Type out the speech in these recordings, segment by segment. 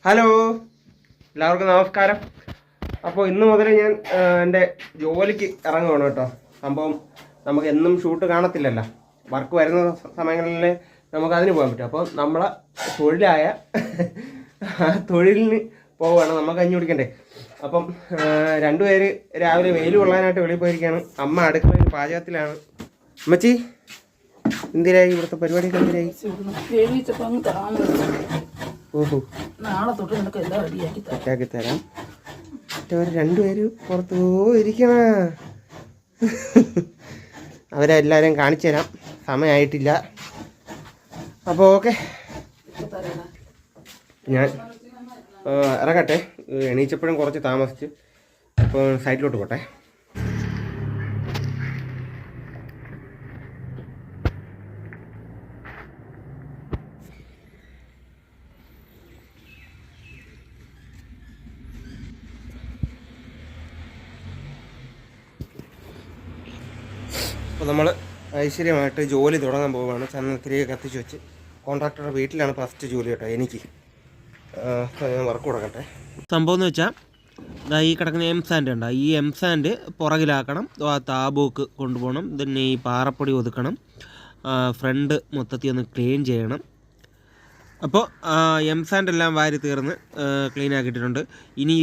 Hello, എല്ലാവർക്കും നമസ്കാരം. അപ്പോൾ ഇന്ന് മുതൽ ഞാൻ എൻ്റെ ജോലിക്ക് ഇറങ്ങുകയാണ് കേട്ടോ. സംഭവം നമുക്ക് എന്നും ഷൂട്ട് കാണത്തില്ലല്ലോ, വർക്ക് വരുന്ന സമയങ്ങളിൽ നമുക്ക് അതിന് പോകാൻ പറ്റും. അപ്പോൾ നമ്മളെ തൊഴിലായ തൊഴിലിന് പോവുകയാണ്, നമുക്ക് കഞ്ഞി കുടിക്കണ്ടേ. അപ്പം രണ്ടുപേര് രാവിലെ വെയിൽ കൊള്ളാനായിട്ട് വെളിയിൽ പോയിരിക്കുകയാണ്. അമ്മ അടുക്കളയിൽ പാചകത്തിലാണ്. അമ്മച്ചി, എന്തിനായി ഇവിടുത്തെ പരിപാടിയൊക്കെ എന്തിനായി? ഓഹോ, നാളെ തൊട്ട് നിനക്ക് എല്ലാം റെഡിയാക്കി തരാം. മറ്റവർ രണ്ടുപേരും പുറത്ത് പോയിരിക്കണ, അവരെല്ലാവരും കാണിച്ചു തരാം. സമയമായിട്ടില്ല. അപ്പോൾ ഓക്കെ, ഞാൻ ഇറങ്ങട്ടെ. എണീച്ചപ്പോഴും കുറച്ച് താമസിച്ച്. അപ്പോൾ സൈറ്റിലോട്ട് പോട്ടെ. അപ്പോൾ നമ്മൾ ഐശ്വര്യമായിട്ട് ജോലി തുടങ്ങാൻ പോവുകയാണ്. ചന്ദനത്തിരിയൊക്കെ കത്തിച്ച് വെച്ച് കോൺട്രാക്ടറുടെ വീട്ടിലാണ് ഫസ്റ്റ് ജോലി കേട്ടോ എനിക്ക്. ഞാൻ വർക്ക് കൊടുക്കട്ടെ. സംഭവം എന്ന് വെച്ചാൽ ഈ കിടക്കുന്ന എം സാൻഡ് ഉണ്ട്. ഈ എം സാൻഡ് പുറകിലാക്കണം, താബൂക്ക് കൊണ്ടുപോകണം, പിന്നെ ഈ പാറപ്പൊടി ഒതുക്കണം, ഫ്രണ്ട് മൊത്തത്തിൽ ഒന്ന് ക്ലീൻ ചെയ്യണം. അപ്പോൾ എം സാൻഡ് എല്ലാം വാരി തീർന്ന് ക്ലീൻ ആക്കിയിട്ടുണ്ട്. ഇനി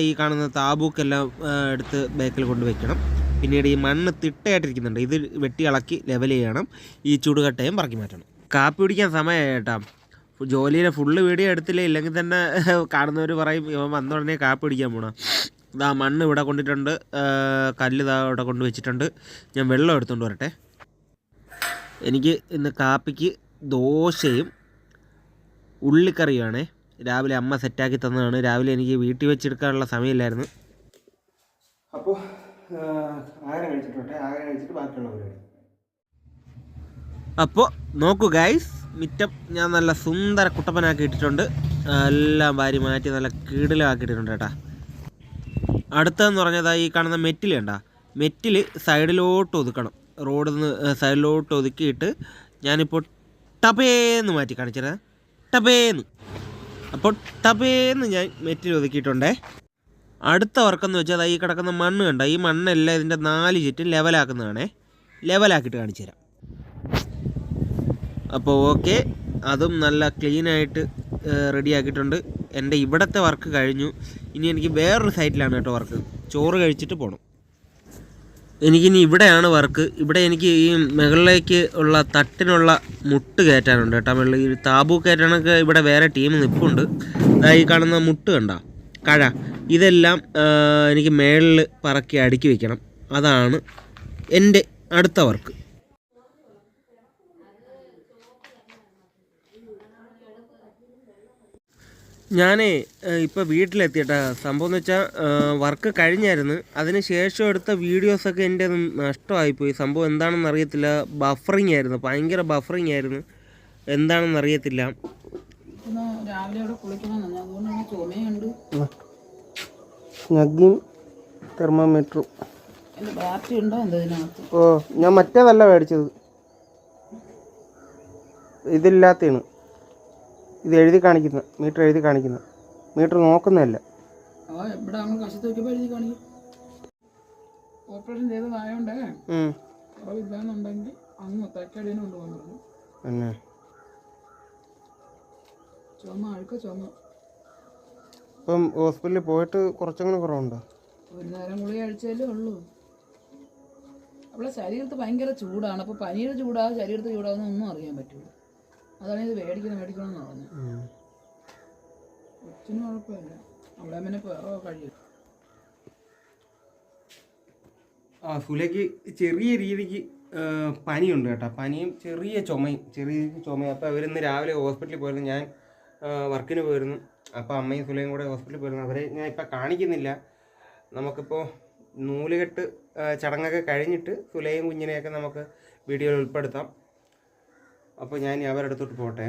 ഈ കാണുന്ന താബൂക്കെല്ലാം എടുത്ത് ബാക്കിൽ കൊണ്ട് വയ്ക്കണം. പിന്നീട് ഈ മണ്ണ് തിട്ടയായിട്ടിരിക്കുന്നുണ്ട്, ഇത് വെട്ടി ഇളക്കി ലെവൽ ചെയ്യണം. ഈ ചുടുകട്ടയും പറക്കി മാറ്റണം. കാപ്പി പിടിക്കാൻ സമയമായി കേട്ടോ. ജോലിയിലെ ഫുള്ള് വീഡിയോ എടുത്തില്ലേ, ഇല്ലെങ്കിൽ തന്നെ കാണുന്നവർ പറയും ഇവൻ വന്ന ഉടനെ കാപ്പി പിടിക്കാൻ പോകണം. ഇതാ മണ്ണ് ഇവിടെ കൊണ്ടിട്ടുണ്ട്, കല്ല് ഇതാ ഇവിടെ കൊണ്ട് വെച്ചിട്ടുണ്ട്. ഞാൻ വെള്ളം എടുത്തുകൊണ്ട് വരട്ടെ. എനിക്ക് ഇന്ന് കാപ്പിക്ക് ദോശയും ഉള്ളിക്കറിയുമാണേ. രാവിലെ അമ്മ സെറ്റാക്കി തന്നതാണ്. രാവിലെ എനിക്ക് വീട്ടിൽ വെച്ചെടുക്കാനുള്ള സമയമില്ലായിരുന്നു. അപ്പോൾ ആഹാരം കഴിച്ചിട്ടോട്ടെ, ആഹാരം കഴിച്ചിട്ട് ബാക്കിയുള്ള പരിപാടി. അപ്പോൾ നോക്കൂ ഗൈസ്, മിറ്റം ഞാൻ നല്ല സുന്ദര കുട്ടപ്പനാക്കി ഇട്ടിട്ടുണ്ട്. എല്ലാം വാരി മാറ്റി നല്ല കീടിലാക്കിയിട്ടുണ്ട് കേട്ടോ. അടുത്തതെന്ന് പറഞ്ഞാൽ ഈ കാണുന്ന മെറ്റിൽ കണ്ടാ, മെറ്റിൽ സൈഡിലോട്ട് ഒതുക്കണം. റോഡിൽ നിന്ന് സൈഡിലോട്ട് ഒതുക്കിയിട്ട് ഞാനിപ്പോൾ ടപേന്ന് മാറ്റി കാണിച്ചത്, ടപേന്ന്. അപ്പോൾ ടപേന്ന് ഞാൻ മെറ്റിൽ ഒതുക്കിയിട്ടുണ്ടേ. അടുത്ത വർക്കെന്ന് വെച്ചാൽ ഈ കിടക്കുന്ന മണ്ണ് കണ്ട, ഈ മണ്ണെല്ലാം ഇതിൻ്റെ 4 ചുറ്റും ലെവലാക്കുന്നതാണേ. ലെവലാക്കിയിട്ട് കാണിച്ചു തരാം. അപ്പോൾ ഓക്കെ, അതും നല്ല ക്ലീനായിട്ട് റെഡിയാക്കിയിട്ടുണ്ട്. എൻ്റെ ഇവിടുത്തെ വർക്ക് കഴിഞ്ഞു. ഇനി എനിക്ക് വേറൊരു സൈറ്റിലാണ് കേട്ടോ വർക്ക്. ചോറ് കഴിച്ചിട്ട് പോകണം. എനിക്കിനി ഇവിടെയാണ് വർക്ക്. ഇവിടെ എനിക്ക് ഈ മുകളിലേക്ക് ഉള്ള തട്ടിനുള്ള മുട്ട് കയറ്റാനുണ്ട് കേട്ടോ. മുകളിൽ ഈ താബൂ കയറ്റാനൊക്കെ ഇവിടെ വേറെ ടീം നിൽപ്പുണ്ട്. ഈ കാണുന്ന മുട്ട് കണ്ട, കഴ, ഇതെല്ലാം എനിക്ക് മേളിൽ പറക്കി അടുക്കി വയ്ക്കണം. അതാണ് എൻ്റെ അടുത്ത വർക്ക്. ഞാൻ ഇപ്പോൾ വീട്ടിലെത്തിയിട്ടാ. സംഭവം എന്ന് വെച്ചാൽ വർക്ക് കഴിഞ്ഞായിരുന്നു. അതിന് ശേഷം എടുത്ത വീഡിയോസൊക്കെ എൻ്റെ നഷ്ടമായിപ്പോയി. സംഭവം എന്താണെന്ന് അറിയത്തില്ല. ബഫറിങ് ആയിരുന്നു, ഭയങ്കര ബഫറിങ് ആയിരുന്നു. എന്താണെന്ന് അറിയത്തില്ല. സ്നഗ്ഗിങ് തെർമോമീറ്ററും. ഓ, ഞാൻ മറ്റേതല്ല മേടിച്ചത്, ഇതില്ലാത്തതാണ്. ഇത് എഴുതി കാണിക്കുന്ന മീറ്റർ, എഴുതി കാണിക്കുന്ന മീറ്റർ നോക്കുന്നതല്ല. ഓപ്പറേഷൻ ചെയ്തതായോണ്ടേ കുറവില്ലാന്നുണ്ടെങ്കിൽ അങ്ങ് തക്കടിനെ കൊണ്ടുപോകുന്നു. പിന്നെ ചുമ, അഴുക്ക ചുമ. ഇപ്പം ഹോസ്പിറ്റലിൽ പോയിട്ട് കുറച്ചങ്ങനെ കുറവുണ്ടോ? ഒരു നേരം ഗുളിക കഴിച്ചാലേ ഉള്ളൂ. അവളെ ശരീരത്ത് ഭയങ്കര ചൂടാണ്. അപ്പോൾ പനിയുടെ ചൂടാ ശരീരത്ത് ചൂടാകുന്ന ഒന്നും അറിയാൻ പറ്റില്ല. അതാണ് ഇത് മേടിക്കണമെന്ന് പറഞ്ഞു. കൊച്ചിനും കുഴപ്പമില്ല, അവിടെ പിന്നെ കഴിയും. സുലയ്ക്ക് ചെറിയ രീതിക്ക് പനിയുണ്ട് കേട്ടോ. പനിയും ചെറിയ ചുമയും. അപ്പോൾ അവരിന്ന് രാവിലെ ഹോസ്പിറ്റലിൽ പോയിരുന്നു. ഞാൻ വർക്കിന് പോയിരുന്നു. അപ്പോൾ അമ്മയും സുലയും കൂടെ ഹോസ്പിറ്റലിൽ പോയിരുന്നു. അവരെ ഞാൻ ഇപ്പം കാണിക്കുന്നില്ല. നമുക്കിപ്പോൾ നൂലുകെട്ട് ചടങ്ങൊക്കെ കഴിഞ്ഞിട്ട് സുലയും കുഞ്ഞിനെയൊക്കെ നമുക്ക് വീഡിയോയിൽ ഉൾപ്പെടുത്താം. അപ്പോൾ ഞാൻ അവരുടെ അടുത്തോട്ട് പോട്ടെ.